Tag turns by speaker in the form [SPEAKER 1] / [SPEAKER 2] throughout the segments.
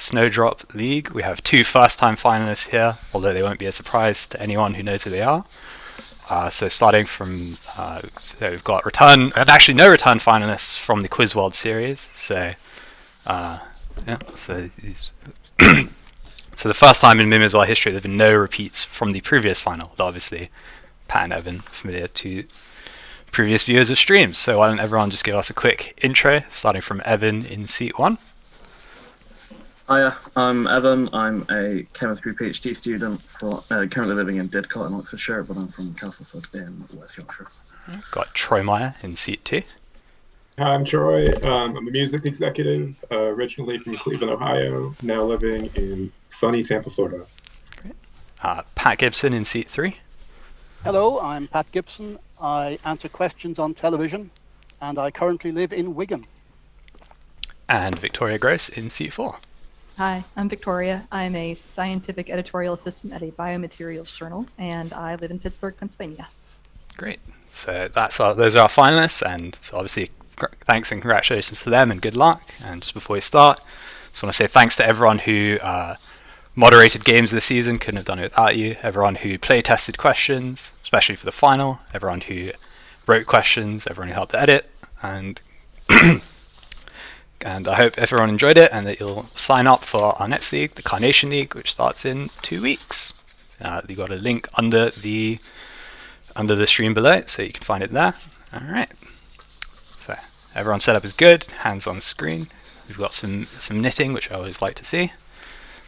[SPEAKER 1] Snowdrop League. We have two first-time finalists here, although they won't be a surprise to anyone who knows who they are. So starting from, so we've got return, and actually no return finalists from the Quiz World series. So, yeah, so so the first time in Mimoswar history there have been no repeats from the previous final. But obviously, Pat and Evan familiar to previous viewers of streams. So why don't everyone just give us a quick intro, starting from Evan in seat 1.
[SPEAKER 2] Hiya, I'm Evan. I'm a chemistry PhD student currently living in Didcot in Oxfordshire, but I'm from Castleford in West Yorkshire.
[SPEAKER 1] Got Troy Meyer in seat 2.
[SPEAKER 3] Hi, I'm Troy. I'm a music executive, originally from Cleveland, Ohio, now living in sunny Tampa, Florida.
[SPEAKER 1] Great. Pat Gibson in seat 3.
[SPEAKER 4] Hello, I'm Pat Gibson. I answer questions on television, and I currently live in Wigan.
[SPEAKER 1] And Victoria Gross in seat 4.
[SPEAKER 5] Hi, I'm Victoria. I'm a scientific editorial assistant at a biomaterials journal, and I live in Pittsburgh, Pennsylvania.
[SPEAKER 1] Great. So those are our finalists, and so obviously thanks and congratulations to them, and good luck. And just before we start, just want to say thanks to everyone who moderated games this season. Couldn't have done it without you. Everyone who play tested questions, especially for the final. Everyone who wrote questions. Everyone who helped edit, and and I hope everyone enjoyed it, and that you'll sign up for our next league, the Carnation League, which starts in 2 weeks. You got a link under the stream below, so you can find it there. All right. So everyone's setup is good. Hands on screen. We've got some knitting, which I always like to see.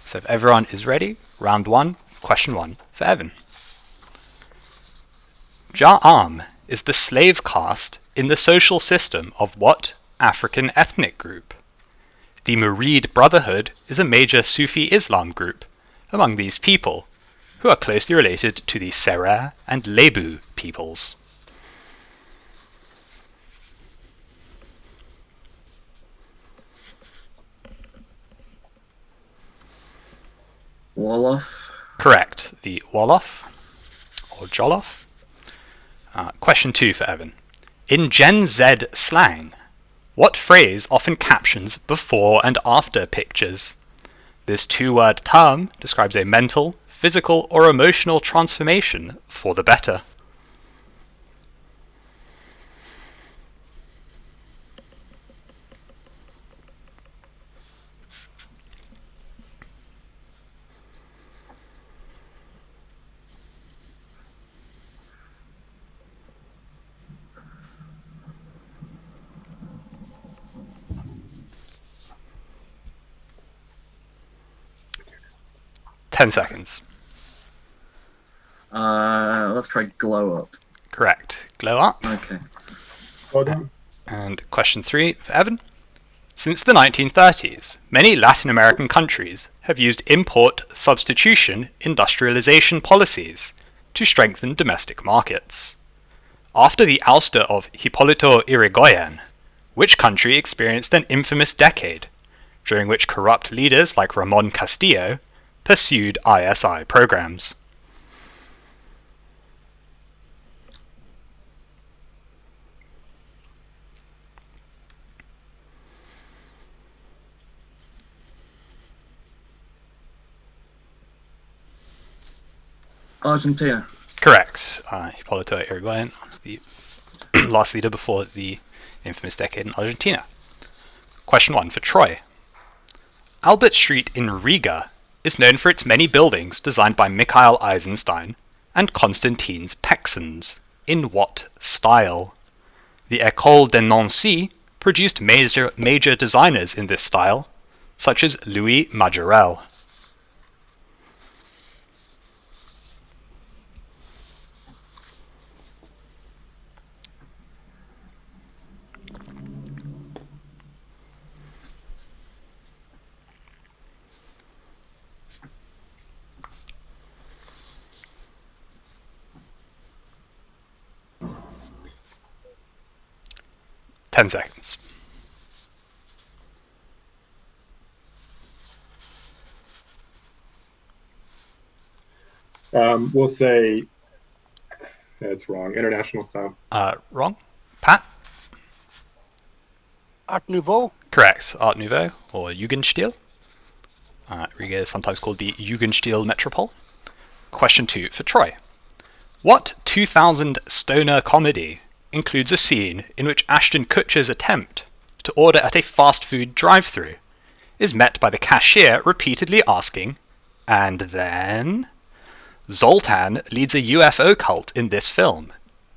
[SPEAKER 1] So if everyone is ready, round 1, question 1 for Evan. Ja'am is the slave caste in the social system of what African ethnic group? The Murid Brotherhood is a major Sufi Islam group among these people, who are closely related to the Serer and Lebu peoples.
[SPEAKER 2] Wolof.
[SPEAKER 1] Correct, the Wolof, or Jollof. Question 2 for Evan. In Gen Z slang, what phrase often captions before and after pictures? This 2-word term describes a mental, physical, or emotional transformation for the better. Ten seconds.
[SPEAKER 2] Let's try glow up.
[SPEAKER 1] Correct. Glow up.
[SPEAKER 2] Okay.
[SPEAKER 3] Well done.
[SPEAKER 1] And question 3 for Evan. Since the 1930s, many Latin American countries have used import substitution industrialization policies to strengthen domestic markets. After the ouster of Hipólito Yrigoyen, which country experienced an infamous decade, during which corrupt leaders like Ramon Castillo pursued ISI programs?
[SPEAKER 2] Argentina.
[SPEAKER 1] Correct. Hipólito Yrigoyen was the last leader before the infamous decade in Argentina. Question 1 for Troy. Albert Street in Riga is known for its many buildings designed by Mikhail Eisenstein and Constantines Pexens. In what style? The École de Nancy produced major designers in this style, such as Louis Majorelle. Ten seconds.
[SPEAKER 3] We'll say it's wrong. International style.
[SPEAKER 1] Wrong. Pat?
[SPEAKER 4] Art Nouveau.
[SPEAKER 1] Correct. Art Nouveau, or Jugendstil. Riga is sometimes called the Jugendstil Metropole. Question 2 for Troy. What 2000 stoner comedy includes a scene in which Ashton Kutcher's attempt to order at a fast food drive-thru is met by the cashier repeatedly asking, "And then?" Zoltan leads a UFO cult in this film,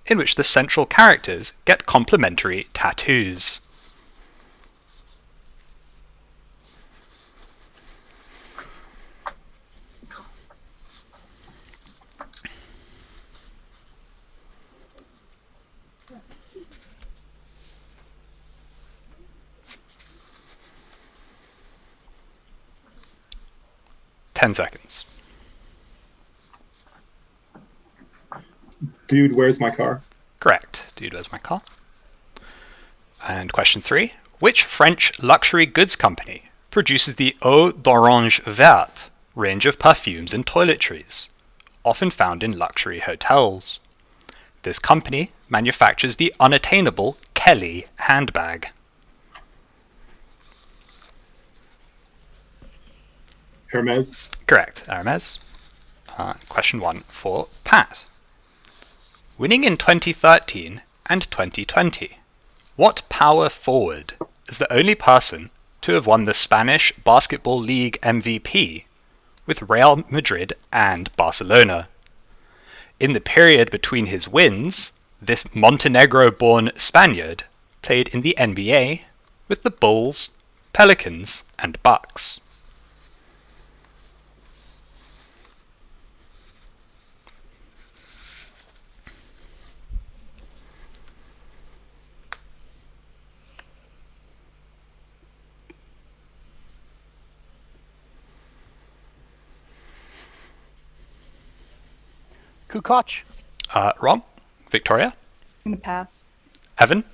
[SPEAKER 1] in which the central characters get complimentary tattoos. Ten seconds.
[SPEAKER 3] Dude, where's my car?
[SPEAKER 1] Correct. Dude, where's my car? And question 3. Which French luxury goods company produces the Eau d'Orange Verte range of perfumes and toiletries, often found in luxury hotels? This company manufactures the unattainable Kelly handbag.
[SPEAKER 3] Hermes.
[SPEAKER 1] Correct. Hermes. Question 1 for Pat. Winning in 2013 and 2020, what power forward is the only person to have won the Spanish Basketball League MVP with Real Madrid and Barcelona? In the period between his wins, this Montenegro-born Spaniard played in the NBA with the Bulls, Pelicans, and Bucks.
[SPEAKER 4] Kukoc.
[SPEAKER 1] Rob? Victoria?
[SPEAKER 5] I'm going to pass.
[SPEAKER 1] Evan?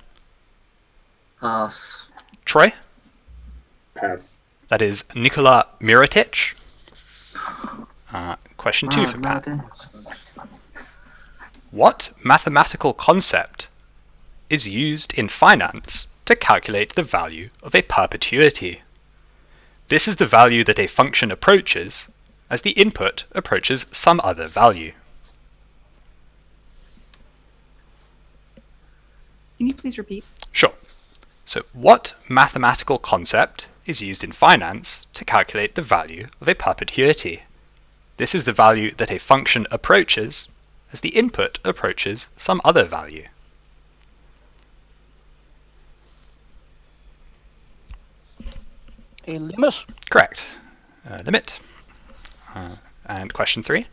[SPEAKER 2] Pass.
[SPEAKER 1] Troy?
[SPEAKER 3] Pass.
[SPEAKER 1] That is Nikola Mirotic. Question 2 for Pat. What mathematical concept is used in finance to calculate the value of a perpetuity? This is the value that a function approaches as the input approaches some other value.
[SPEAKER 5] Can you please repeat?
[SPEAKER 1] Sure. So, what mathematical concept is used in finance to calculate the value of a perpetuity? This is the value that a function approaches as the input approaches some other value.
[SPEAKER 4] A limit.
[SPEAKER 1] Correct. Limit. And question 3.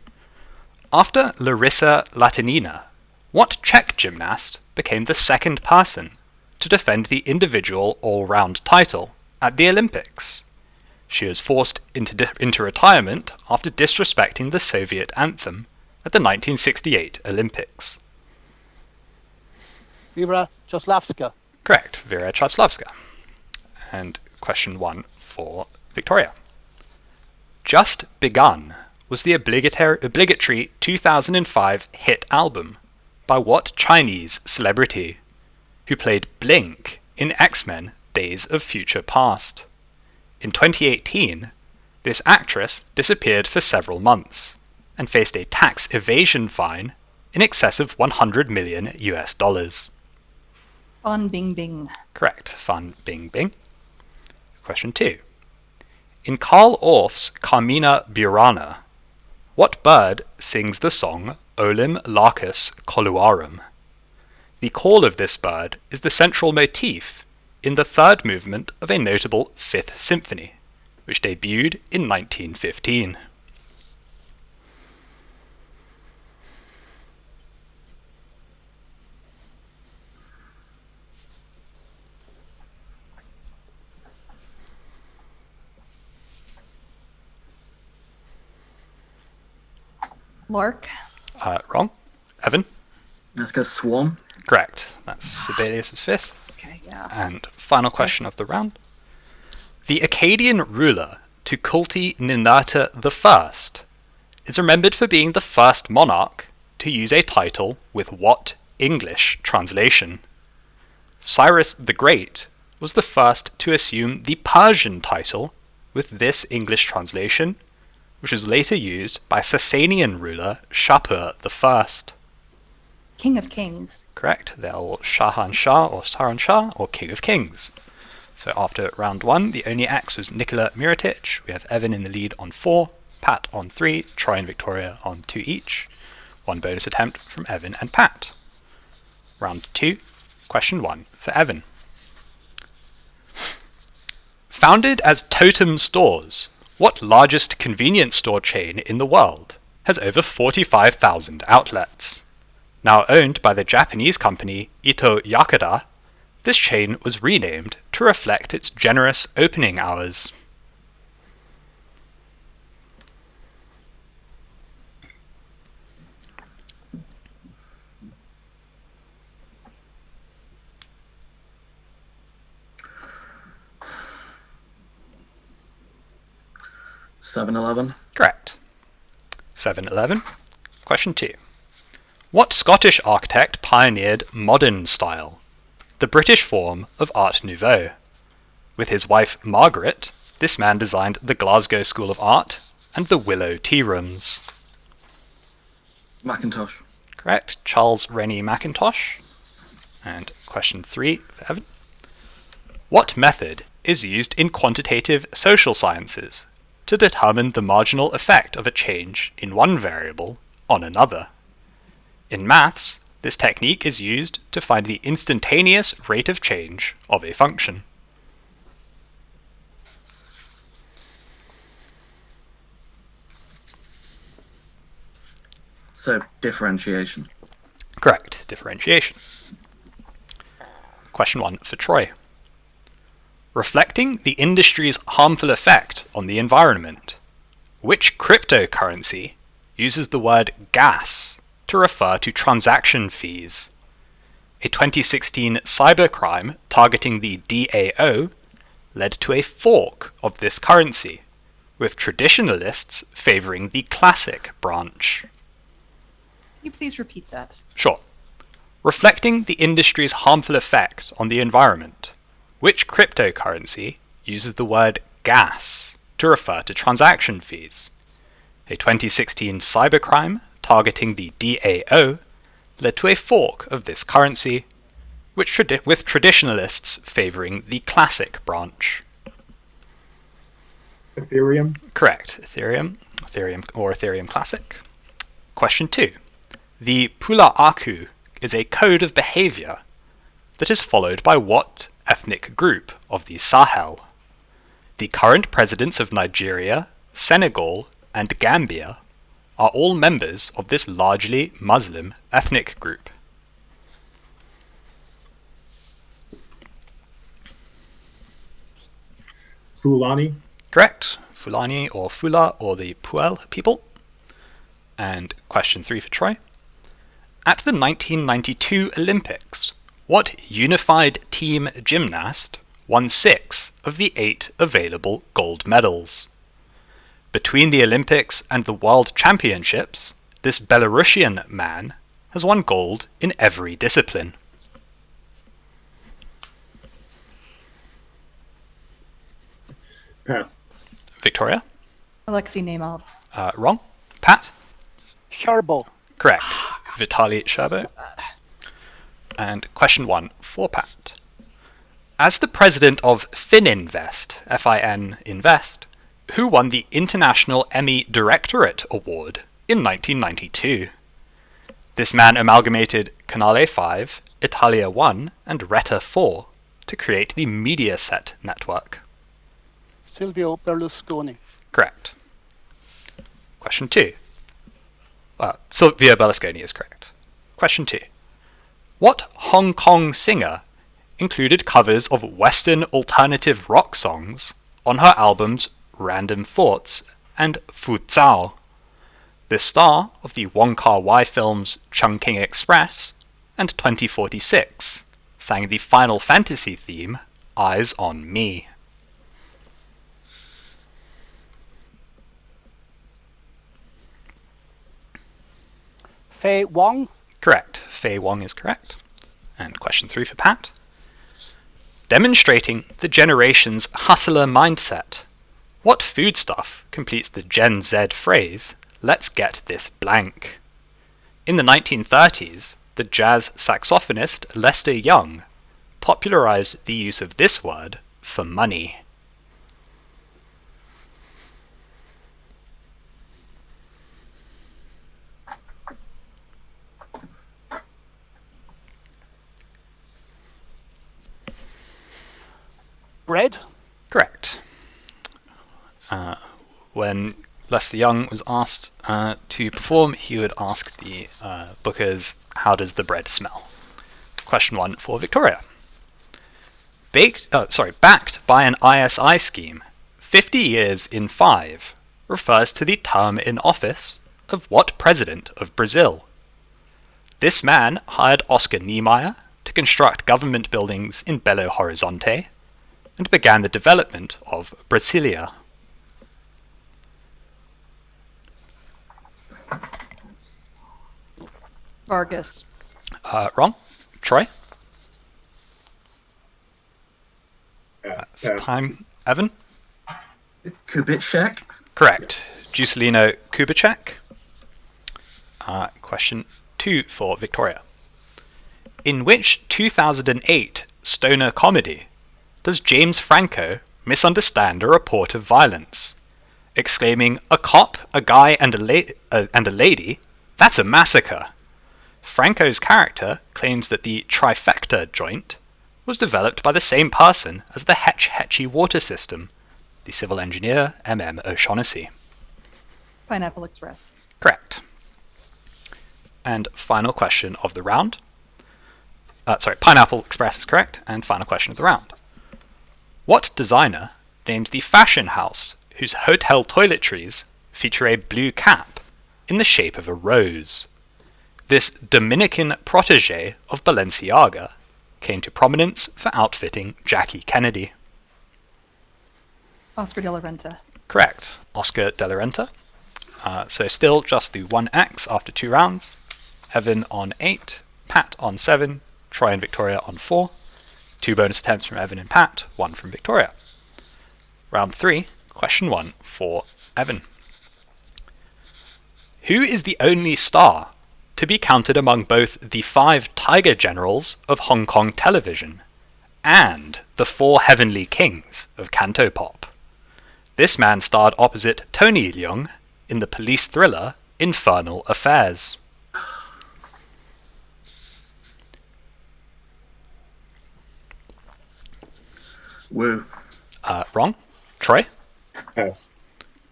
[SPEAKER 1] After Larissa Latinina, what Czech gymnast became the second person to defend the individual all-round title at the Olympics? She was forced into retirement after disrespecting the Soviet anthem at the 1968 Olympics.
[SPEAKER 4] Vera Choslavska.
[SPEAKER 1] Correct. Vera Chapslavska. And question 1 for Victoria. Just Begun was the obligatory 2005 hit album by what Chinese celebrity who played Blink in X-Men Days of Future Past? In 2018, this actress disappeared for several months and faced a tax evasion fine in excess of $100 million.
[SPEAKER 5] Fan Bingbing.
[SPEAKER 1] Correct. Fan Bingbing. Question 2. In Karl Orff's Carmina Burana, what bird sings the song Olim Lacus Coluarum? The call of this bird is the central motif in the third movement of a notable Fifth Symphony, which debuted in 1915.
[SPEAKER 5] Lark.
[SPEAKER 1] Wrong. Evan?
[SPEAKER 2] Let's go Swan.
[SPEAKER 1] Correct. That's Sibelius's fifth.
[SPEAKER 5] Okay, yeah.
[SPEAKER 1] And final question of the round. The Akkadian ruler Tukulti Ninurta I is remembered for being the first monarch to use a title with what English translation? Cyrus the Great was the first to assume the Persian title with with this English translation, which was later used by Sasanian ruler Shapur I?
[SPEAKER 5] King of Kings.
[SPEAKER 1] Correct. They're all Shahan Shah or Saran Shah or King of Kings. So after round 1, the only X was Nikola Mirotic. We have Evan in the lead on 4, Pat on 3, Troy and Victoria on 2 each. 1 bonus attempt from Evan and Pat. Round 2, question 1 for Evan. Founded as Totem Stores, what largest convenience store chain in the world has over 45,000 outlets? Now owned by the Japanese company Ito Yakura, this chain was renamed to reflect its generous opening hours.
[SPEAKER 2] (7-11).
[SPEAKER 1] Correct. 7-11. Question 2. What Scottish architect pioneered modern style, the British form of Art Nouveau? With his wife Margaret, this man designed the Glasgow School of Art and the Willow Tea Rooms.
[SPEAKER 2] Macintosh.
[SPEAKER 1] Correct. Charles Rennie Mackintosh. And question 3 for Evan. What method is used in quantitative social sciences to determine the marginal effect of a change in one variable on another? In maths, this technique is used to find the instantaneous rate of change of a function.
[SPEAKER 2] So, differentiation.
[SPEAKER 1] Correct. Differentiation. Question 1 for Troy. Reflecting the industry's harmful effect on the environment, which cryptocurrency uses the word gas to refer to transaction fees? A 2016 cybercrime targeting the DAO led to a fork of this currency, with traditionalists favoring the classic branch.
[SPEAKER 5] Can you please repeat that?
[SPEAKER 1] Sure. Reflecting the industry's harmful effect on the environment, which cryptocurrency uses the word gas to refer to transaction fees? A 2016 cybercrime targeting the DAO led to a fork of this currency, with traditionalists favoring the classic branch.
[SPEAKER 3] Ethereum.
[SPEAKER 1] Correct. Ethereum or Ethereum Classic. Question 2. The Pula Aku is a code of behavior that is followed by what ethnic group of the Sahel? The current presidents of Nigeria, Senegal, and Gambia are all members of this largely Muslim ethnic group.
[SPEAKER 3] Fulani.
[SPEAKER 1] Correct. Fulani or Fula or the Puel people. And question 3 for Troy. At the 1992 Olympics, what unified team gymnast won 6 of the 8 available gold medals? Between the Olympics and the World Championships, this Belarusian man has won gold in every discipline.
[SPEAKER 3] Pass.
[SPEAKER 1] Victoria?
[SPEAKER 5] Alexei Naimov.
[SPEAKER 1] Wrong. Pat?
[SPEAKER 4] Sherbo.
[SPEAKER 1] Correct. Vitaly Sherbo. And question 1 for Pat. As the president of Fininvest, F-I-N Invest, who won the International Emmy Directorate Award in 1992? This man amalgamated Canale 5, Italia 1, and Retta 4 to create the Mediaset network.
[SPEAKER 4] Silvio Berlusconi.
[SPEAKER 1] Correct. Question 2. Silvio Berlusconi is correct. Question 2. What Hong Kong singer included covers of Western alternative rock songs on her albums Random Thoughts and Fu Zhao? The star of the Wong Kar-wai films Chungking Express and 2046 sang the Final Fantasy theme Eyes on Me.
[SPEAKER 4] Fei Wong.
[SPEAKER 1] Correct. Fei Wong is correct. And question 3 for Pat. Demonstrating the generation's hustler mindset, What foodstuff completes the Gen Z phrase, "Let's get this blank"? In the 1930s, the jazz saxophonist Lester Young popularized the use of this word for money.
[SPEAKER 4] Bread.
[SPEAKER 1] Correct. When Lester Young was asked to perform, he would ask the bookers, "How does the bread smell?" Question 1 for Victoria. Backed by an ISI scheme, 50 years in 5 refers to the term in office of what president of Brazil? This man hired Oscar Niemeyer to construct government buildings in Belo Horizonte and began the development of Brasilia.
[SPEAKER 5] Vargas.
[SPEAKER 1] Wrong. Troy?
[SPEAKER 3] Pass.
[SPEAKER 1] That's time. Evan?
[SPEAKER 2] Kubitschek.
[SPEAKER 1] Correct. Juscelino Kubitschek. Question 2 for Victoria. In which 2008 stoner comedy does James Franco misunderstand a report of violence, exclaiming, "A cop, a guy, and a lady? That's a massacre"? Franco's character claims that the trifecta joint was developed by the same person as the Hetch Hetchy water system, the civil engineer M.M. O'Shaughnessy.
[SPEAKER 5] Pineapple Express.
[SPEAKER 1] Correct. And final question of the round. Pineapple Express is correct, and final question of the round. What designer names the fashion house whose hotel toiletries feature a blue cap in the shape of a rose? This Dominican protege of Balenciaga came to prominence for outfitting Jackie Kennedy.
[SPEAKER 5] Oscar de la Renta.
[SPEAKER 1] Correct. Oscar de la Renta. So still just the 1x after 2 rounds. Evan on 8, Pat on 7, Troy and Victoria on 4. 2 bonus attempts from Evan and Pat, 1 from Victoria. Round 3, question 1 for Evan. Who is the only star to be counted among both the 5 Tiger Generals of Hong Kong television and the 4 Heavenly Kings of Cantopop? This man starred opposite Tony Leung in the police thriller Infernal Affairs.
[SPEAKER 2] Woo.
[SPEAKER 1] Wrong. Troy?
[SPEAKER 3] Pass.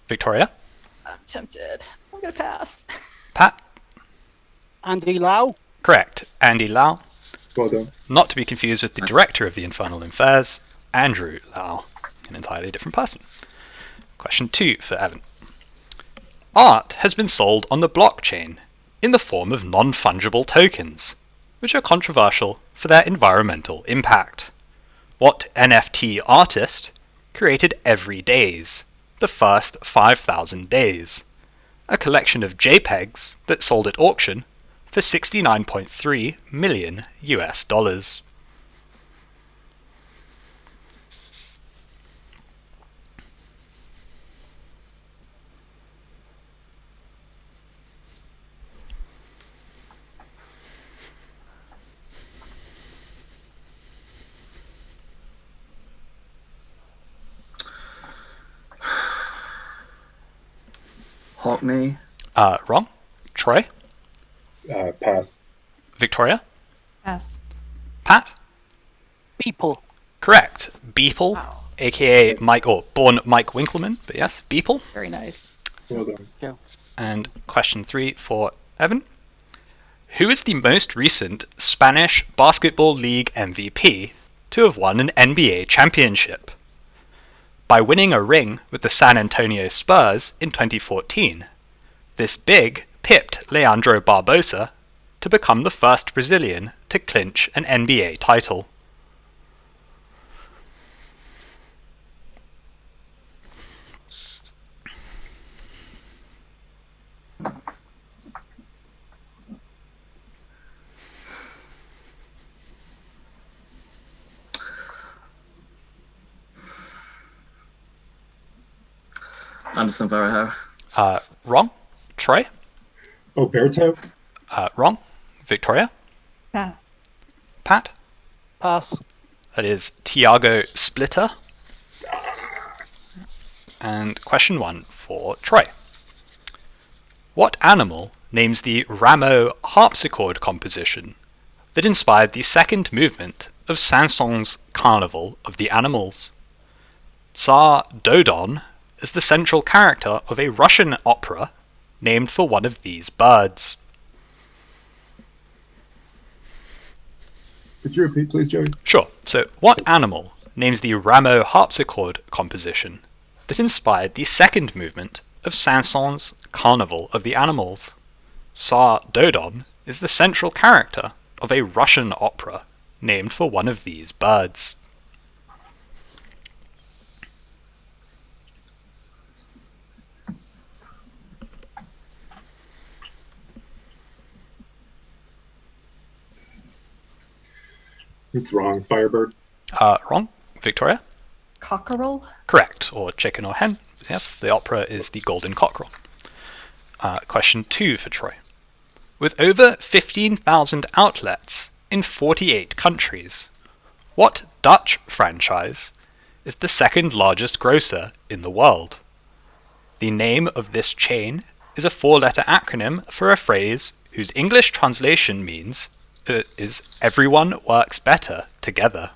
[SPEAKER 1] Victoria?
[SPEAKER 5] I'm tempted. I'm going to pass.
[SPEAKER 1] Pat?
[SPEAKER 4] Andy Lau.
[SPEAKER 1] Correct. Andy Lau.
[SPEAKER 3] Well done.
[SPEAKER 1] Not to be confused with the director of the Infernal Affairs, Andrew Lau, an entirely different person. Question 2 for Evan. Art has been sold on the blockchain in the form of non-fungible tokens, which are controversial for their environmental impact. What NFT artist created Every Days, the first 5,000 days, a collection of JPEGs that sold at auction for $69.3 million US dollars?
[SPEAKER 2] Hockney.
[SPEAKER 1] Wrong. Troy?
[SPEAKER 3] Pass.
[SPEAKER 1] Victoria?
[SPEAKER 5] Pass.
[SPEAKER 1] Pat?
[SPEAKER 4] People.
[SPEAKER 1] Correct. Beeple,
[SPEAKER 5] Wow.
[SPEAKER 1] aka born Mike Winkleman, but yes, Beeple.
[SPEAKER 5] Very nice.
[SPEAKER 3] Well done.
[SPEAKER 4] Yeah.
[SPEAKER 1] And question 3 for Evan. Who is the most recent Spanish Basketball League MVP to have won an NBA championship? By winning a ring with the San Antonio Spurs in 2014, this big pipped Leandro Barbosa to become the first Brazilian to clinch an NBA title.
[SPEAKER 2] Anderson Varahau.
[SPEAKER 1] Wrong. Troy?
[SPEAKER 3] Oberto.
[SPEAKER 1] Wrong. Victoria?
[SPEAKER 5] Pass.
[SPEAKER 1] Pat?
[SPEAKER 4] Pass.
[SPEAKER 1] That is Tiago Splitter. And question 1 for Troy. What animal names the Rameau harpsichord composition that inspired the second movement of Saint-Saëns' Carnival of the Animals? Tsar Dodon is the central character of a Russian opera named for one of these birds.
[SPEAKER 3] Could you repeat, please, Joey?
[SPEAKER 1] Sure. So, what animal names the Rameau harpsichord composition that inspired the second movement of Saint-Saëns' Carnival of the Animals? Tsar Dodon is the central character of a Russian opera named for one of these birds.
[SPEAKER 3] It's wrong. Firebird.
[SPEAKER 1] Wrong. Victoria?
[SPEAKER 5] Cockerel.
[SPEAKER 1] Correct. Or chicken or hen. Yes, the opera is the Golden Cockerel. Question 2 for Troy. With over 15,000 outlets in 48 countries, what Dutch franchise is the second largest grocer in the world? The name of this chain is a 4-letter acronym for a phrase whose English translation means is everyone works better together.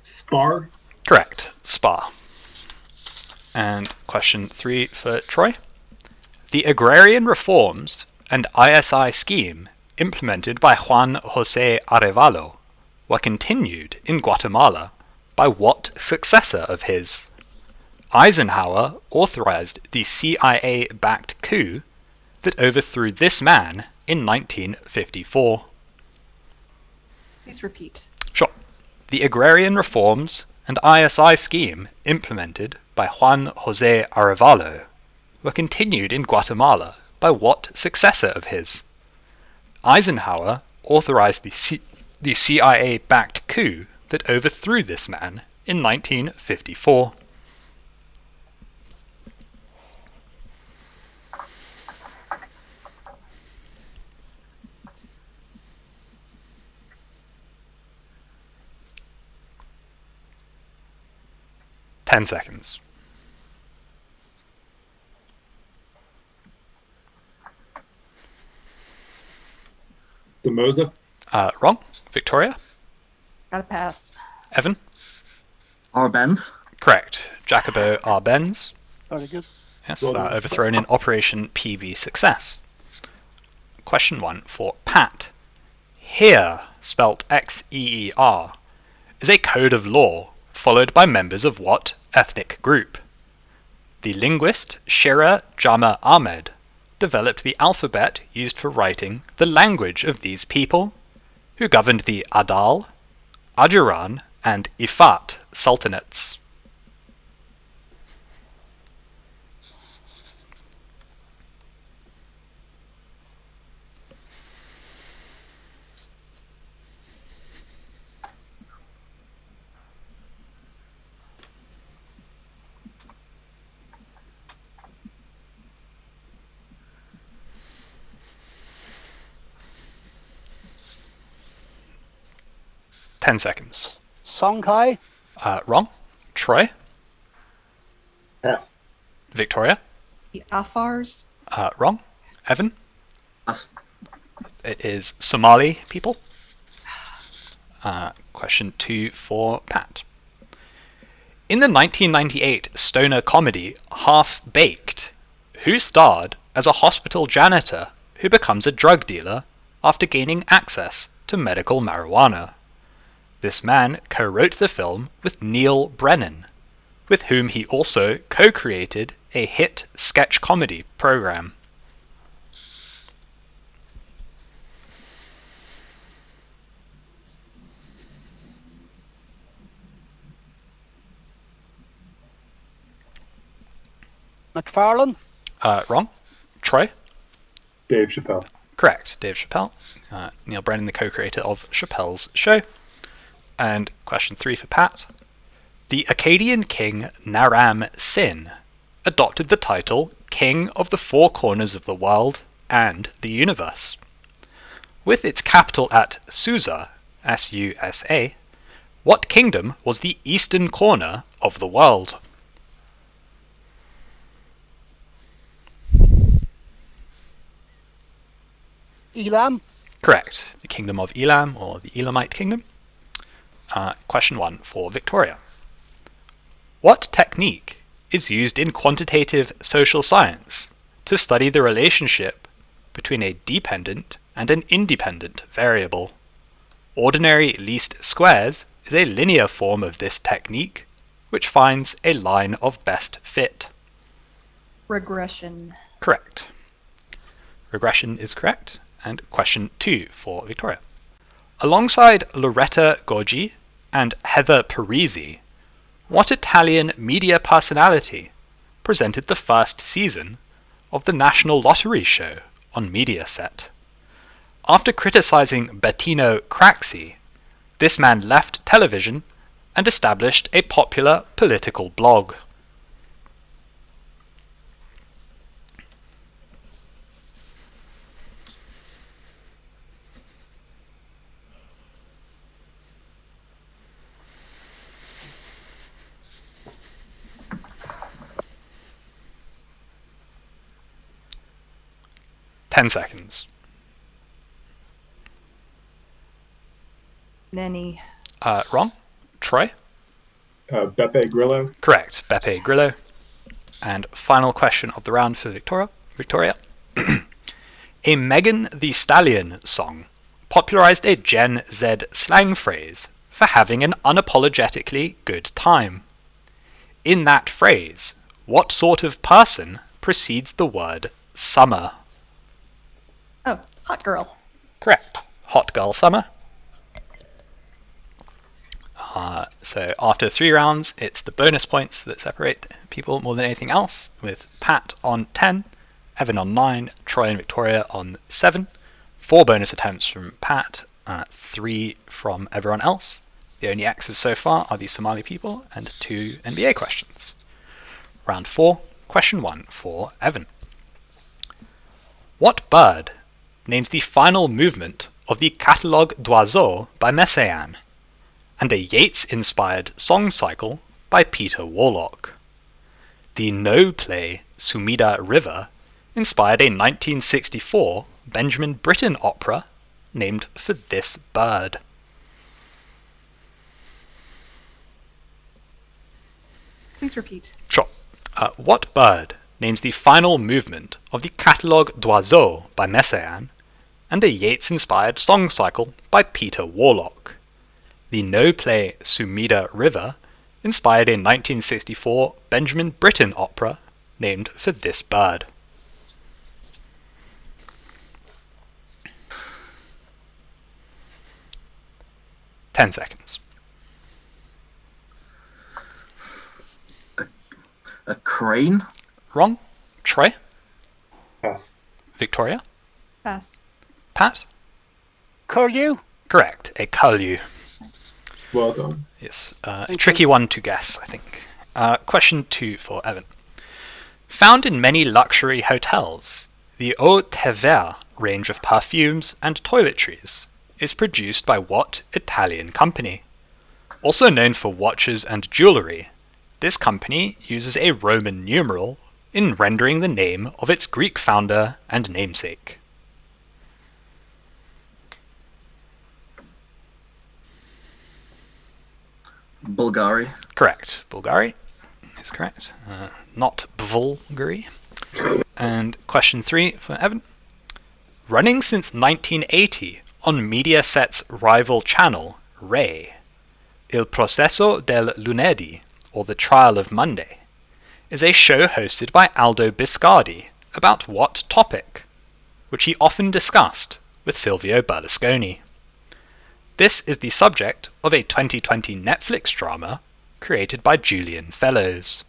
[SPEAKER 3] Spar.
[SPEAKER 1] Correct. Spa. And question 3 for Troy. The agrarian reforms and ISI scheme implemented by Juan José Arevalo were continued in Guatemala by what successor of his? Eisenhower authorized the CIA-backed coup that overthrew this man in 1954.
[SPEAKER 5] Please repeat.
[SPEAKER 1] Sure. The agrarian reforms and ISI scheme implemented by Juan José Arevalo were continued in Guatemala by what successor of his? Eisenhower authorized the CIA-backed coup that overthrew this man in 1954. Ten seconds.
[SPEAKER 3] Demosa.
[SPEAKER 1] Wrong. Victoria?
[SPEAKER 5] Gotta pass.
[SPEAKER 1] Evan?
[SPEAKER 2] Arbenz.
[SPEAKER 1] Correct. Jacobo Arbenz.
[SPEAKER 4] Very good.
[SPEAKER 1] Yes,
[SPEAKER 3] Well done.
[SPEAKER 1] overthrown in Operation PB Success. Question 1 for Pat. Here, spelt Xeer, is a code of law followed by members of what ethnic group? The linguist Shira Jama Ahmed developed the alphabet used for writing the language of these people, who governed the Adal, Ajuran, and Ifat sultanates. Ten seconds.
[SPEAKER 4] Songhai.
[SPEAKER 1] Wrong. Troy?
[SPEAKER 3] Pass.
[SPEAKER 1] Victoria?
[SPEAKER 5] The Afars.
[SPEAKER 1] Wrong. Evan?
[SPEAKER 2] Pass.
[SPEAKER 1] It is Somali people. Question 2 for Pat. In the 1998 stoner comedy Half Baked, who starred as a hospital janitor who becomes a drug dealer after gaining access to medical marijuana? This man co-wrote the film with Neil Brennan, with whom he also co-created a hit sketch comedy program.
[SPEAKER 4] McFarlane.
[SPEAKER 1] Wrong. Troy?
[SPEAKER 3] Dave Chappelle.
[SPEAKER 1] Correct, Dave Chappelle. Neil Brennan, the co-creator of Chappelle's Show. And question 3 for Pat. The Akkadian king Naram Sin adopted the title King of the Four Corners of the World and the Universe. With its capital at Susa, S-U-S-A, what kingdom was the eastern corner of the world?
[SPEAKER 4] Elam.
[SPEAKER 1] Correct, the kingdom of Elam, or the Elamite kingdom. Question 1 for Victoria. What technique is used in quantitative social science to study the relationship between a dependent and an independent variable? Ordinary least squares is a linear form of this technique, which finds a line of best fit.
[SPEAKER 5] Regression.
[SPEAKER 1] Correct. Regression is correct. And question 2 for Victoria. Alongside Loretta Goggi and Heather Parisi, what Italian media personality presented the first season of the National Lottery show on Mediaset? After criticizing Bettino Craxi, this man left television and established a popular political blog. Ten seconds.
[SPEAKER 5] Nenny.
[SPEAKER 1] Wrong. Troy?
[SPEAKER 3] Beppe Grillo.
[SPEAKER 1] Correct. Beppe Grillo. And final question of the round for Victoria. A Megan Thee Stallion song popularized a Gen Z slang phrase for having an unapologetically good time. In that phrase, what sort of person precedes the word summer?
[SPEAKER 5] Oh, hot girl.
[SPEAKER 1] Correct. Hot girl summer. So after 3 rounds, it's the bonus points that separate people more than anything else, with Pat on 10, Evan on 9, Troy and Victoria on 7, 4 bonus attempts from Pat, 3 from everyone else. The only X's so far are the Somali people, and 2 NBA questions. Round 4, question 1 for Evan. What bird names the final movement of the Catalogue d'Oiseaux by Messiaen, and a Yeats-inspired song cycle by Peter Warlock? The No play Sumida River inspired a 1964 Benjamin Britten opera named for this bird.
[SPEAKER 5] Please repeat.
[SPEAKER 1] Sure. What bird names the final movement of the Catalogue d'Oiseaux by Messiaen and a Yeats-inspired song cycle by Peter Warlock? The No play Sumida River inspired a 1964 Benjamin Britten opera named for this bird. Ten seconds.
[SPEAKER 2] A crane?
[SPEAKER 1] Wrong. Troy?
[SPEAKER 3] Pass.
[SPEAKER 1] Victoria?
[SPEAKER 5] Pass.
[SPEAKER 1] Pat?
[SPEAKER 4] Curlew.
[SPEAKER 1] Correct. A curlew.
[SPEAKER 3] Well done.
[SPEAKER 1] Yes.
[SPEAKER 4] Thank
[SPEAKER 1] Tricky
[SPEAKER 4] you.
[SPEAKER 1] one to guess, I think. Question 2 for Evan. Found in many luxury hotels, the Eau de Verre range of perfumes and toiletries is produced by what Italian company? Also known for watches and jewellery, this company uses a Roman numeral in rendering the name of its Greek founder and namesake.
[SPEAKER 2] Bulgari?
[SPEAKER 1] Correct. Bulgari is correct. Not Bulgari. And question 3 for Evan. Running since 1980 on Mediaset's rival channel, Rai, Il Processo del Lunedì, or The Trial of Monday, is a show hosted by Aldo Biscardi about what topic, which he often discussed with Silvio Berlusconi. This is the subject of a 2020 Netflix drama created by Julian Fellows.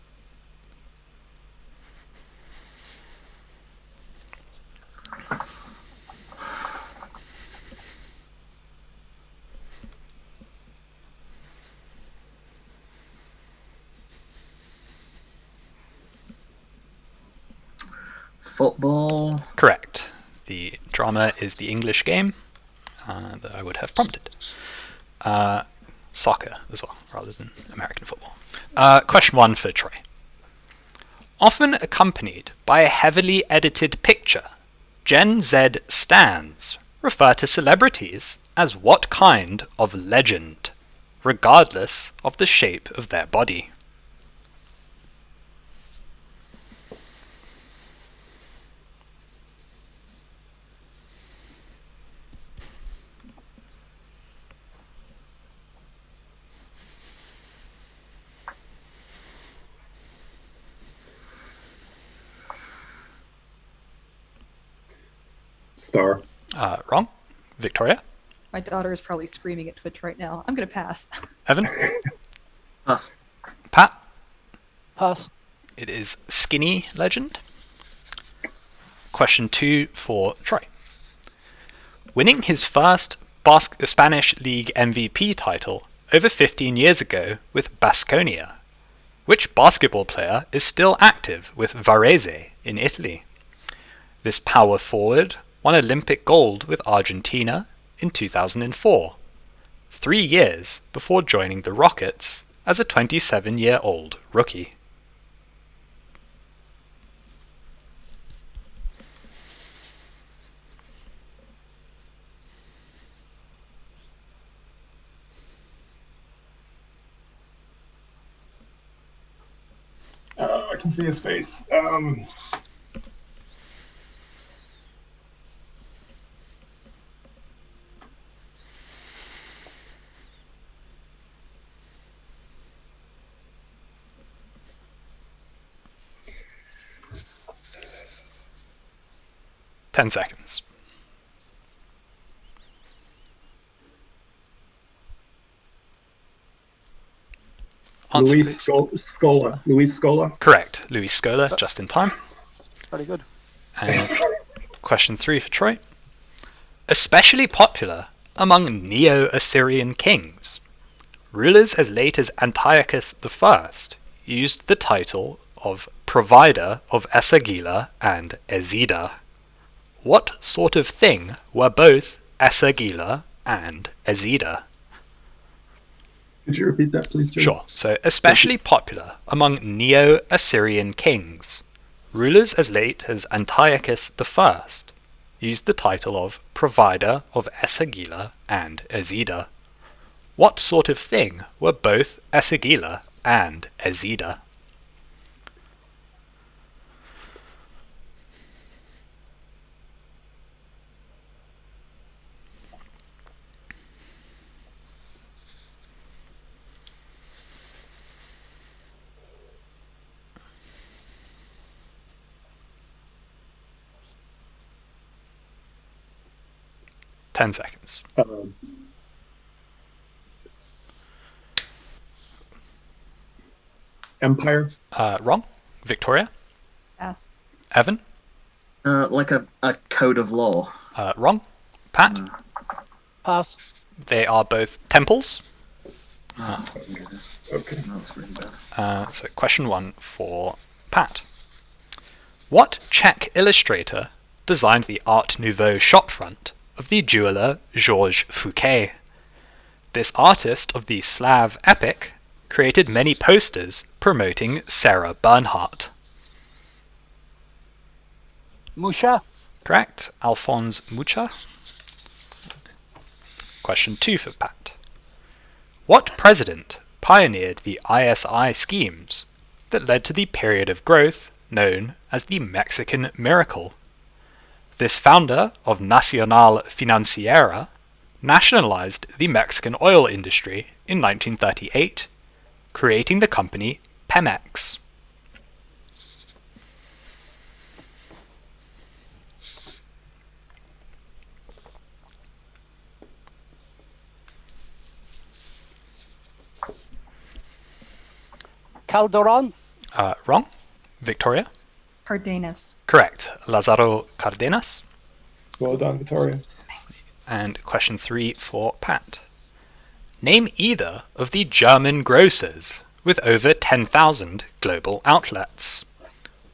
[SPEAKER 2] football.
[SPEAKER 1] Correct. The drama is the English game that I would have prompted. Soccer as well, rather than American football. Question 1 for Troy. Often accompanied by a heavily edited picture, Gen Z stans refer to celebrities as what kind of legend, regardless of the shape of their body?
[SPEAKER 3] Star.
[SPEAKER 1] Wrong. Victoria?
[SPEAKER 5] My daughter is probably screaming at Twitch right now. I'm going to pass.
[SPEAKER 1] Evan?
[SPEAKER 2] Pass.
[SPEAKER 1] Pat?
[SPEAKER 4] Pass.
[SPEAKER 1] It is Skinny Legend. Question 2 for Troy. Winning his first Spanish League MVP title over 15 years ago with Baskonia, which basketball player is still active with Varese in Italy? This power forward won Olympic gold with Argentina in 2004, 3 years before joining the Rockets as a 27-year-old rookie.
[SPEAKER 3] I can see his face.
[SPEAKER 1] 10 seconds. Answer,
[SPEAKER 3] Luis
[SPEAKER 1] please.
[SPEAKER 3] Scola. Luis Scola.
[SPEAKER 1] Correct. Luis Scola, just in time.
[SPEAKER 4] Very good.
[SPEAKER 1] And question 3 for Troy. Especially popular among Neo-Assyrian kings, rulers as late as Antiochus I used the title of provider of Esagila and Ezida. What sort of thing were both Esagila and Ezida?
[SPEAKER 3] Could you repeat that, please, Jim?
[SPEAKER 1] Sure. So, especially popular among Neo-Assyrian kings, rulers as late as Antiochus I used the title of provider of Esagila and Ezida. What sort of thing were both Esagila and Ezida? Ten seconds.
[SPEAKER 3] Empire.
[SPEAKER 1] Wrong. Victoria?
[SPEAKER 5] Pass.
[SPEAKER 1] Evan?
[SPEAKER 2] Like a code of law.
[SPEAKER 1] Wrong. Pat?
[SPEAKER 4] Pass.
[SPEAKER 1] They are both temples.
[SPEAKER 3] Okay.
[SPEAKER 2] That's really bad.
[SPEAKER 1] So question 1 for Pat. What Czech illustrator designed the Art Nouveau shopfront of the jeweler Georges Fouquet? This artist of the Slav epic created many posters promoting Sarah Bernhardt.
[SPEAKER 4] Musha.
[SPEAKER 1] Correct. Alphonse Mucha. Question 2 for Pat. What president pioneered the ISI schemes that led to the period of growth known as the Mexican Miracle? This founder of Nacional Financiera nationalized the Mexican oil industry in 1938, creating the company Pemex.
[SPEAKER 4] Calderon.
[SPEAKER 1] Wrong. Victoria?
[SPEAKER 5] Cardenas.
[SPEAKER 1] Correct. Lazaro Cardenas.
[SPEAKER 3] Well done, Victoria.
[SPEAKER 1] And question 3 for Pat. Name either of the German grocers with over 10,000 global outlets.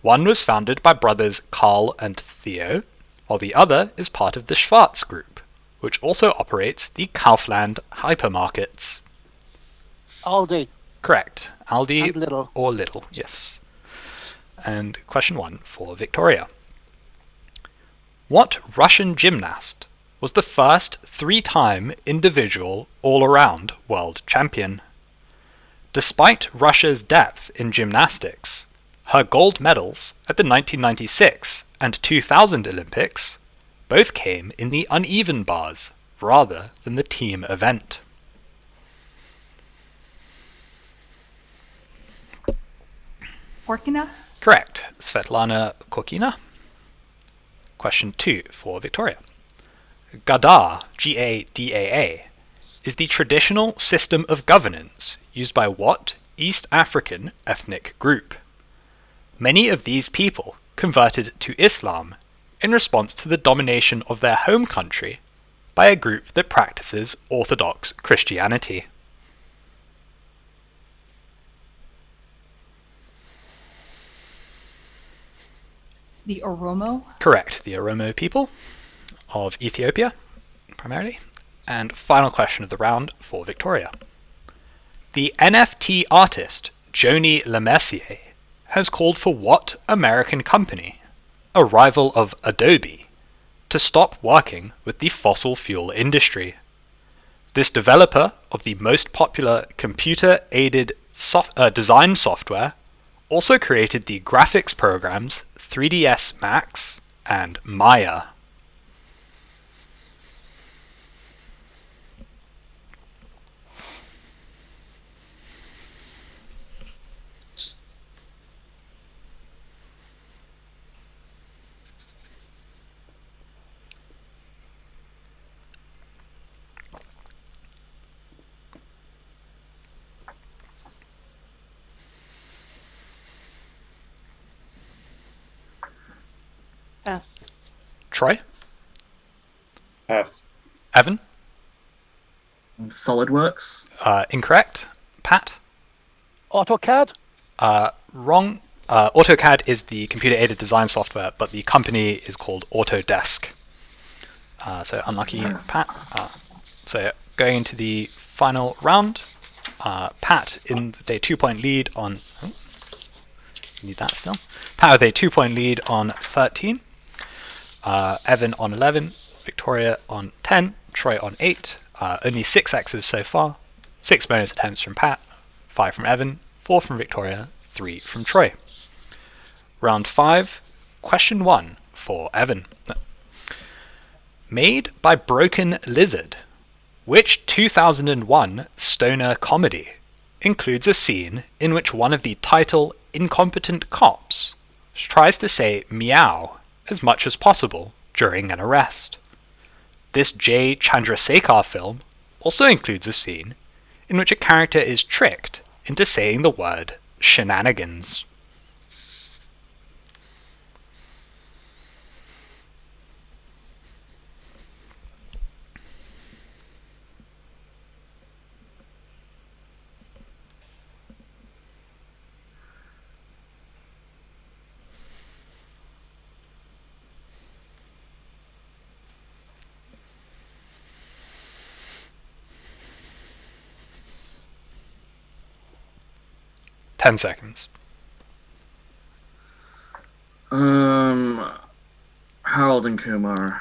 [SPEAKER 1] One was founded by brothers Carl and Theo, while the other is part of the Schwarz Group, which also operates the Kaufland hypermarkets.
[SPEAKER 4] Aldi.
[SPEAKER 1] Correct. Aldi
[SPEAKER 4] And Lidl.
[SPEAKER 1] or Lidl, yes. And question 1 for Victoria. What Russian gymnast was the first 3-time individual all-around world champion? Despite Russia's depth in gymnastics, her gold medals at the 1996 and 2000 Olympics both came in the uneven bars rather than the team event.
[SPEAKER 5] Korkina?
[SPEAKER 1] Correct. Svetlana Korkina. Question 2 for Victoria. Gadaa, G-A-D-A-A, is the traditional system of governance used by what East African ethnic group? Many of these people converted to Islam in response to the domination of their home country by a group that practices Orthodox Christianity.
[SPEAKER 5] The Oromo?
[SPEAKER 1] Correct. The Oromo people of Ethiopia, primarily. And final question of the round for Victoria. The NFT artist Joni LeMessier has called for what American company, a rival of Adobe, to stop working with the fossil fuel industry? This developer of the most popular computer-aided design software also created the graphics programs 3ds Max and Maya.
[SPEAKER 5] Pass.
[SPEAKER 1] Troy?
[SPEAKER 3] Pass.
[SPEAKER 1] Evan?
[SPEAKER 2] SolidWorks.
[SPEAKER 1] Incorrect. Pat?
[SPEAKER 4] AutoCAD.
[SPEAKER 1] Wrong. AutoCAD is the computer-aided design software, but the company is called Autodesk. So unlucky, Pat. So going into the final round, Pat in with a 2-point lead on... Oh, need that still. Pat with a 2-point lead on 13. Evan on 11. Victoria on 10. Troy on 8. Only 6 X's so far. 6 bonus attempts from Pat. 5 from Evan. 4 from Victoria. 3 from Troy. Round 5. Question 1 for Evan. Made by Broken Lizard, which 2001 stoner comedy includes a scene in which one of the title incompetent cops tries to say meow as much as possible during an arrest? This J. Chandrasekhar film also includes a scene in which a character is tricked into saying the word shenanigans. Ten seconds.
[SPEAKER 2] Harold and Kumar.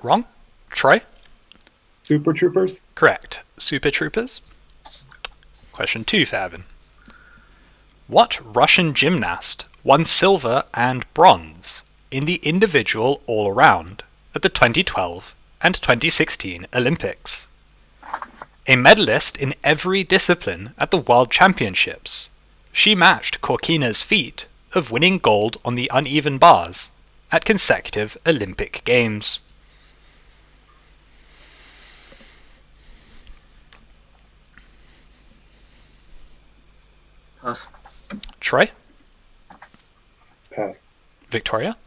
[SPEAKER 1] Wrong. Troy?
[SPEAKER 3] Super Troopers.
[SPEAKER 1] Correct. Super Troopers. Question 2 for Evan. What Russian gymnast won silver and bronze in the individual all-around at the 2012 and 2016 Olympics? A medalist in every discipline at the World Championships, she matched Korkina's feat of winning gold on the uneven bars at consecutive Olympic Games.
[SPEAKER 2] Pass.
[SPEAKER 1] Troy?
[SPEAKER 3] Pass.
[SPEAKER 1] Victoria?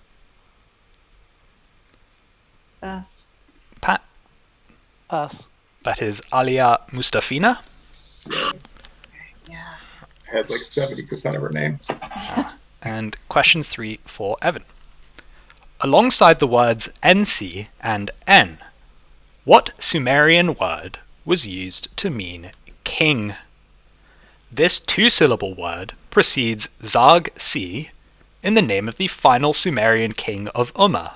[SPEAKER 5] Pass.
[SPEAKER 1] Pat?
[SPEAKER 4] Pass.
[SPEAKER 1] That is Alia Mustafina.
[SPEAKER 5] Yeah.
[SPEAKER 3] Had like 70% of her name.
[SPEAKER 1] And question 3 for Evan. Alongside the words NC and N, what Sumerian word was used to mean king? This two-syllable word precedes Zag-Si in the name of the final Sumerian king of Umma,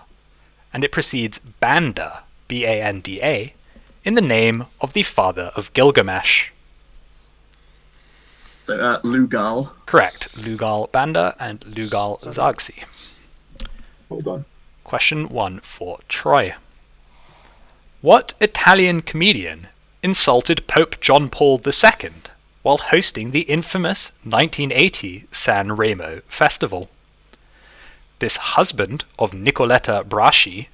[SPEAKER 1] and it precedes Banda, B-A-N-D-A, in the name of the father of Gilgamesh.
[SPEAKER 2] So, Lugal.
[SPEAKER 1] Correct. Lugal Banda and Lugal Zag-Si.
[SPEAKER 3] Hold on.
[SPEAKER 1] Question 1 for Troy. What Italian comedian insulted Pope John Paul II while hosting the infamous 1980 San Remo festival? This husband of Nicoletta Braschi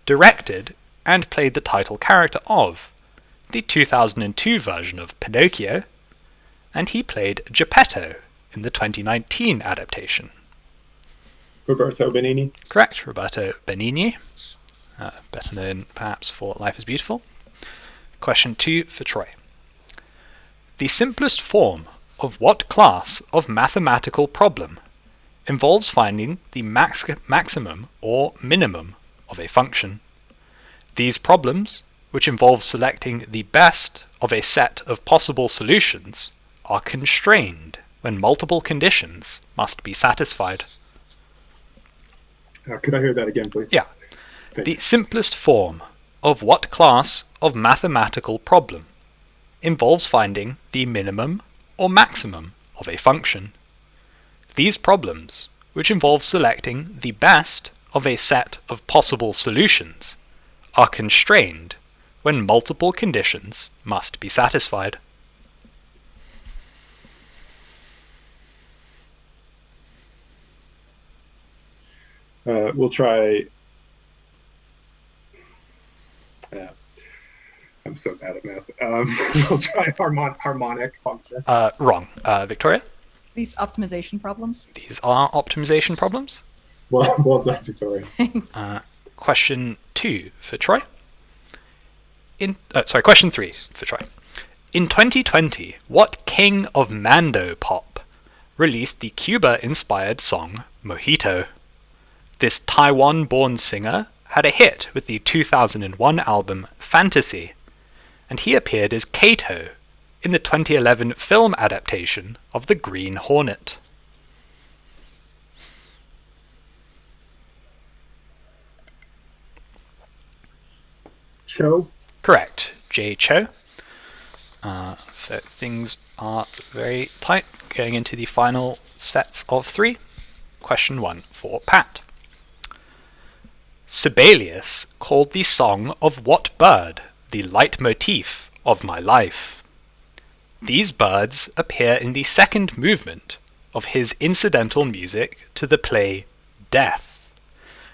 [SPEAKER 1] directed and played the title character of the 2002 version of Pinocchio, and he played Geppetto in the 2019 adaptation.
[SPEAKER 3] Roberto Benigni.
[SPEAKER 1] Correct, Roberto Benigni, better known perhaps for Life is Beautiful. Question 2 for Troy. The simplest form of what class of mathematical problem involves finding the maximum or minimum of a function? These problems, which involve selecting the best of a set of possible solutions, are constrained when multiple conditions must be satisfied.
[SPEAKER 3] Could I hear that again, please?
[SPEAKER 1] Yeah.
[SPEAKER 3] Thanks.
[SPEAKER 1] The simplest form of what class of mathematical problem involves finding the minimum or maximum of a function? These problems, which involve selecting the best of a set of possible solutions, are constrained when multiple conditions must be satisfied.
[SPEAKER 3] We'll try. I'm so bad at math. We'll try harmonic function.
[SPEAKER 1] Wrong. Victoria?
[SPEAKER 5] These optimization problems.
[SPEAKER 1] These are optimization problems.
[SPEAKER 3] Well done, Victoria.
[SPEAKER 1] Question 2 for Troy. Question 3 for Troy. In 2020, what king of Mando pop released the Cuba-inspired song Mojito? This Taiwan-born singer had a hit with the 2001 album Fantasy, and he appeared as Kato in the 2011 film adaptation of The Green Hornet.
[SPEAKER 3] Cho?
[SPEAKER 1] Correct. J. Cho. So things are very tight going into the final sets of 3. Question 1 for Pat. Sibelius called the song of what bird the leitmotif of my life? These birds appear in the second movement of his incidental music to the play Death,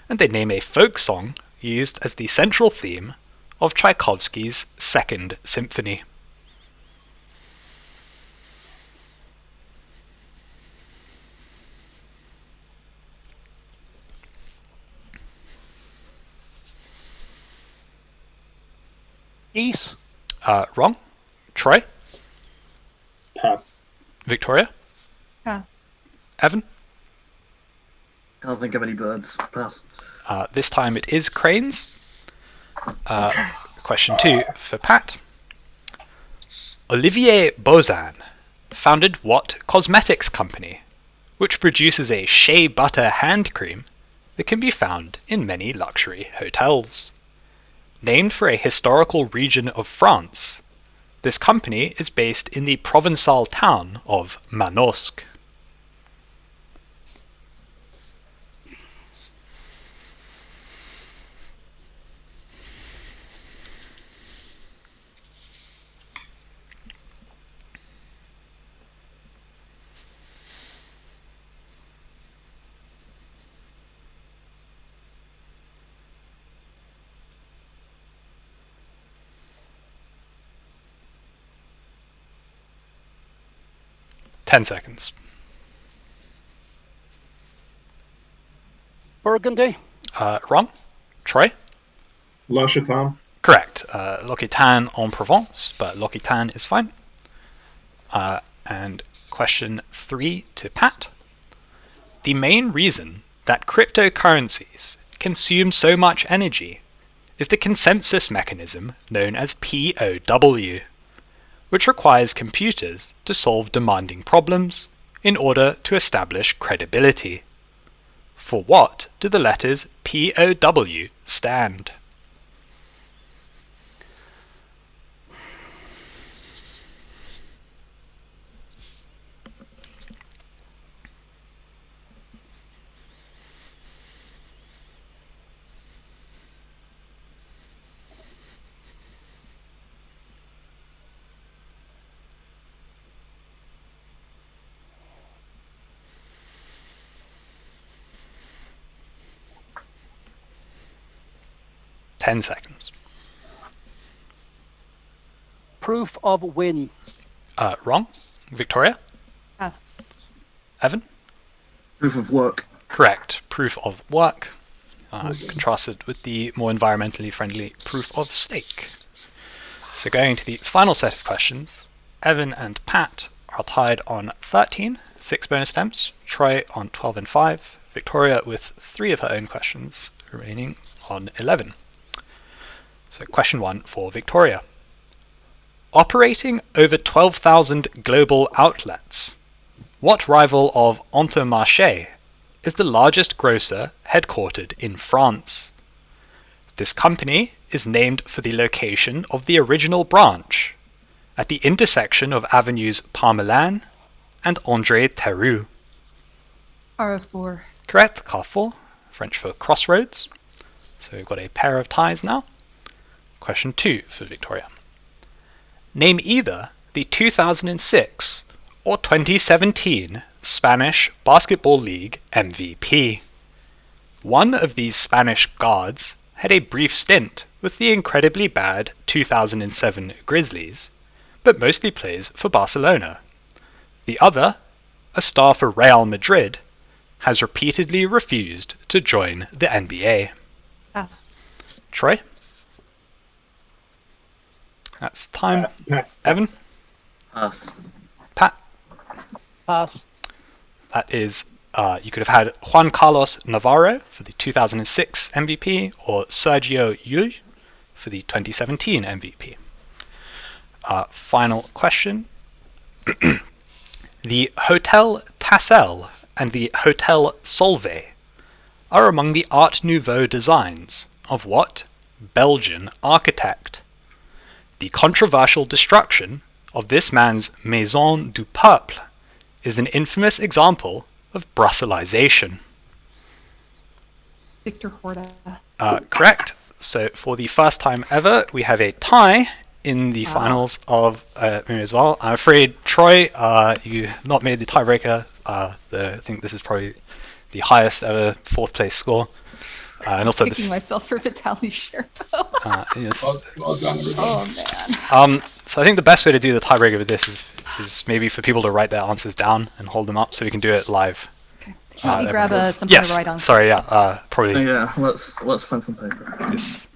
[SPEAKER 1] and they name a folk song used as the central theme of Tchaikovsky's Second Symphony.
[SPEAKER 4] Geese.
[SPEAKER 1] Wrong. Troy?
[SPEAKER 3] Pass.
[SPEAKER 1] Victoria?
[SPEAKER 5] Pass.
[SPEAKER 1] Evan?
[SPEAKER 2] Can't think of any birds. Pass.
[SPEAKER 1] This time it is cranes. Question 2 for Pat. Olivier Bozan founded what cosmetics company, which produces a shea butter hand cream that can be found in many luxury hotels? Named for a historical region of France, this company is based in the Provençal town of Manosque. Ten seconds.
[SPEAKER 4] Burgundy.
[SPEAKER 1] Wrong. Troy?
[SPEAKER 3] L'Occitane.
[SPEAKER 1] Correct. L'Occitane en Provence, but L'Occitane is fine. And question 3 to Pat. the main reason that cryptocurrencies consume so much energy is the consensus mechanism known as POW, which requires computers to solve demanding problems in order to establish credibility. For what do the letters POW stand? Ten seconds.
[SPEAKER 4] Proof of win.
[SPEAKER 1] Wrong. Victoria?
[SPEAKER 5] Pass.
[SPEAKER 1] Evan?
[SPEAKER 2] Proof of work.
[SPEAKER 1] Correct. Proof of work. Contrasted with the more environmentally friendly proof of stake. So going to the final set of questions, Evan and Pat are tied on 13, 6 bonus attempts, Troy on 12 and 5, Victoria with 3 of her own questions remaining on 11. So question 1 for Victoria. Operating over 12,000 global outlets, what rival of Intermarché is the largest grocer headquartered in France? This company is named for the location of the original branch, at the intersection of avenues Parmelin and André Theroux.
[SPEAKER 5] Carrefour.
[SPEAKER 1] Correct, Carrefour, French for crossroads. So we've got a pair of ties now. Question 2 for Victoria. Name either the 2006 or 2017 Spanish Basketball League MVP. One of these Spanish guards had a brief stint with the incredibly bad 2007 Grizzlies, but mostly plays for Barcelona. The other, a star for Real Madrid, has repeatedly refused to join the NBA.
[SPEAKER 5] Pass.
[SPEAKER 1] Troy? That's time.
[SPEAKER 3] Pass.
[SPEAKER 1] Evan?
[SPEAKER 2] Pass.
[SPEAKER 1] Pat?
[SPEAKER 4] Pass.
[SPEAKER 1] That is, you could have had Juan Carlos Navarro for the 2006 MVP or Sergio Llull for the 2017 MVP. Final question. The Hotel Tassel and the Hotel Solvay are among the Art Nouveau designs of what Belgian architect? The controversial destruction of this man's Maison du Peuple is an infamous example of Brusselization.
[SPEAKER 5] Victor Horta.
[SPEAKER 1] Correct. So for the first time ever, we have a tie in the finals of me as well. I'm afraid, Troy, you not made the tiebreaker. I think this is probably the highest ever 4th place score. And also
[SPEAKER 5] Kicking myself for Vitaly Sherpo.
[SPEAKER 1] yes.
[SPEAKER 3] Well done, everybody.
[SPEAKER 5] Oh man.
[SPEAKER 1] So I think the best way to do the tiebreaker with this is maybe for people to write their answers down and hold them up so we can do it live.
[SPEAKER 5] Okay. Let me grab something
[SPEAKER 1] Yes.
[SPEAKER 5] to write on.
[SPEAKER 1] Sorry. Yeah. Probably.
[SPEAKER 2] Yeah, let's find some paper.
[SPEAKER 1] This.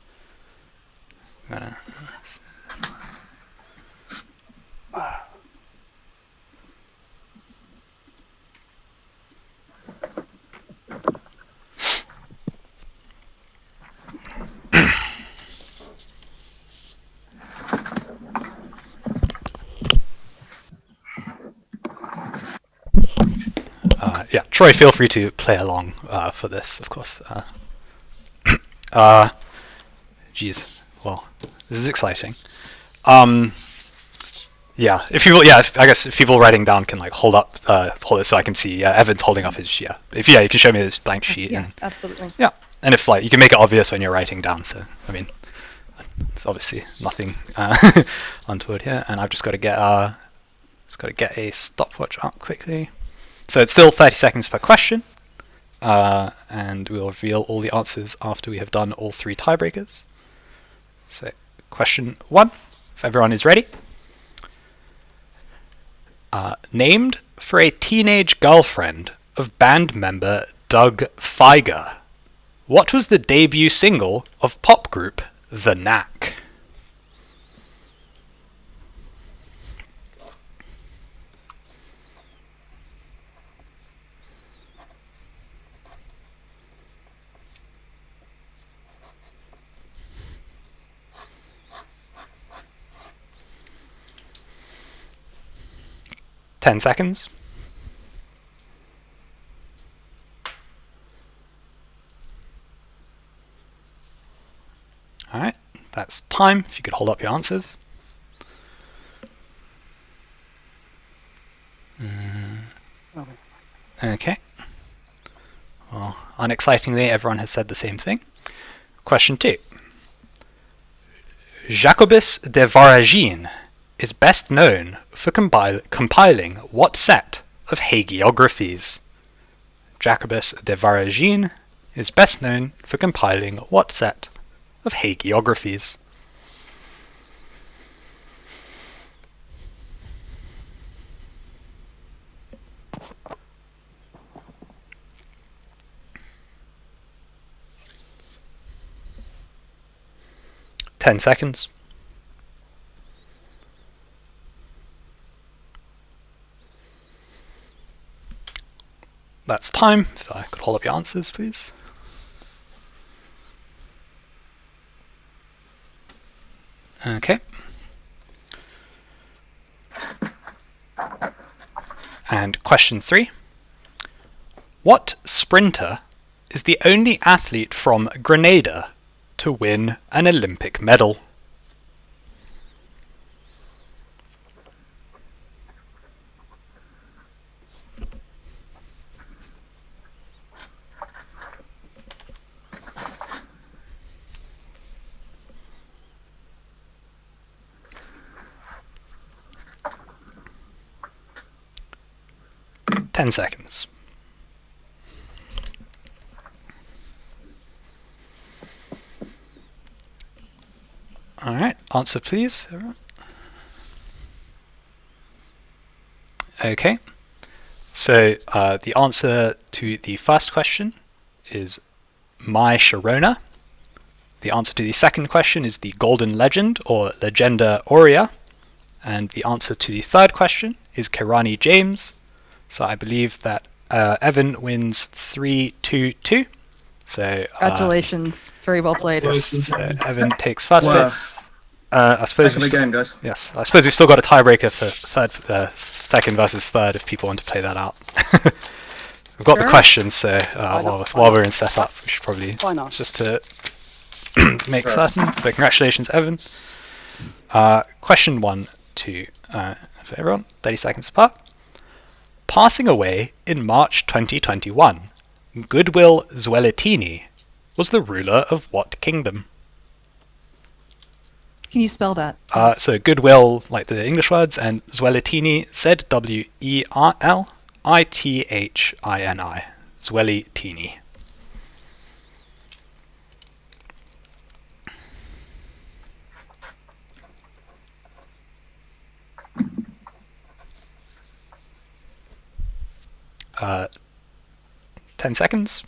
[SPEAKER 1] Yeah, Troy, feel free to play along for this, of course. Geez, well, this is exciting. Yeah, I guess if people writing down can like hold it so I can see. Evan's holding up his you can show me this blank sheet.
[SPEAKER 5] Yeah,
[SPEAKER 1] And,
[SPEAKER 5] absolutely.
[SPEAKER 1] yeah, and if like you can make it obvious when you're writing down. So I mean, it's obviously nothing untoward here, and I've just got to get a stopwatch up quickly. So it's still 30 seconds per question, and we'll reveal all the answers after we have done all 3 tiebreakers. So question 1, if everyone is ready. Named for a teenage girlfriend of band member Doug Feiger, what was the debut single of pop group The Knack? 10 seconds. Alright, that's time. If you could hold up your answers. Okay. Well, unexcitingly, everyone has said the same thing. Question 2. Jacobus de Voragine is best known for compiling what set of hagiographies? Jacobus de Voragine is best known for compiling what set of hagiographies? 10 seconds. That's time. If I could hold up your answers, please. Okay. And question 3. What sprinter is the only athlete from Grenada to win an Olympic medal? Ten seconds. Alright, answer please, everyone. Okay, so the answer to the first question is My Sharona. The answer to the second question is the Golden Legend, or Legenda Aurea. And the answer to the third question is Kirani James. So I believe that Evan wins 3-2-2. So
[SPEAKER 5] Congratulations, very well played.
[SPEAKER 1] yes, so Evan takes first place. I suppose
[SPEAKER 2] Back in the game, guys.
[SPEAKER 1] yes, I suppose we've still got a tiebreaker for second versus third if people want to play that out. We've got the
[SPEAKER 5] Sure.
[SPEAKER 1] questions, so
[SPEAKER 4] not?
[SPEAKER 1] while we're in setup, we should probably
[SPEAKER 4] Why not?
[SPEAKER 1] just to make certain. But congratulations, Evan. Question 1 to for everyone, 30 seconds apart. Passing away in March 2021, Goodwill Zweletini was the ruler of what kingdom?
[SPEAKER 5] Can you spell that?
[SPEAKER 1] So Goodwill, like the English words, and Zweletini, Zwelerlithini. Zweletini. Uh, 10 seconds.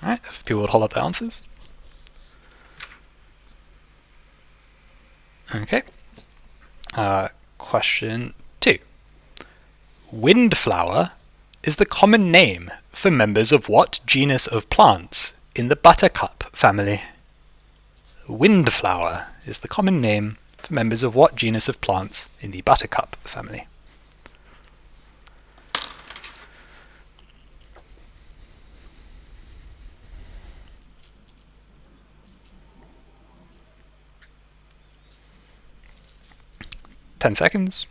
[SPEAKER 1] Alright, if people would hold up their answers. Okay. Question 2. Windflower is the common name for members of what genus of plants in the buttercup family? Windflower is the common name for members of what genus of plants in the buttercup family? Ten seconds.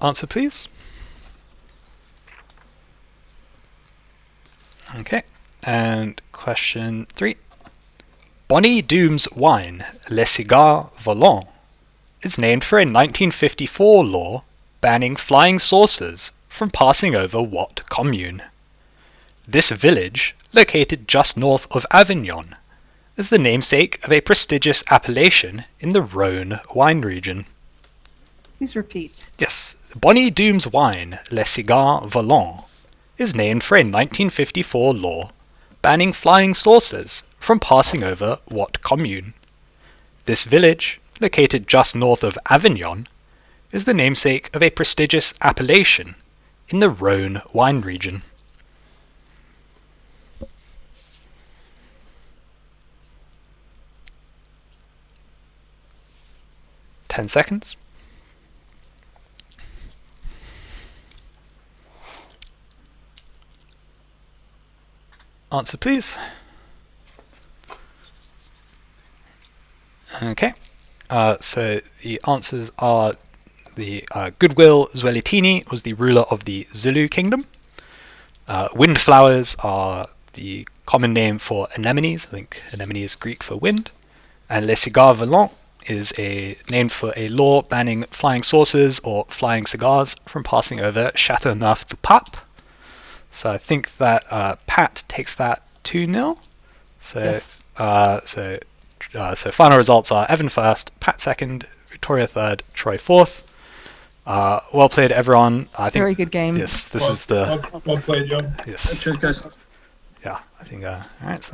[SPEAKER 1] Answer, please. Okay, and question 3. Bonnie Doom's wine, Le Cigare Volant, is named for a 1954 law banning flying saucers from passing over what commune? This village, located just north of Avignon, is the namesake of a prestigious appellation in the Rhône wine region.
[SPEAKER 5] Please repeat.
[SPEAKER 1] Yes, Bonnie Doom's wine, Le Cigare Volant, is named for a 1954 law banning flying saucers from passing over what commune? This village, located just north of Avignon, is the namesake of a prestigious appellation in the Rhône wine region. 10 seconds. Answer, please. Okay. So the answers are the Goodwill Zwelithini was the ruler of the Zulu kingdom. Windflowers are the common name for anemones. I think anemone is Greek for wind. And Les Cigars Volants is a name for a law banning flying saucers or flying cigars from passing over Chateauneuf du Pape. So I think that Pat takes that 2-0. So
[SPEAKER 5] Yes.
[SPEAKER 1] So final results are Evan first, Pat second, Victoria third, Troy fourth. Well played, everyone. I think
[SPEAKER 5] Very good game.
[SPEAKER 1] Yes, this is the
[SPEAKER 3] Well played, Joe.
[SPEAKER 1] yes.
[SPEAKER 2] Cheers, guys.
[SPEAKER 1] Yeah, I think. All right. So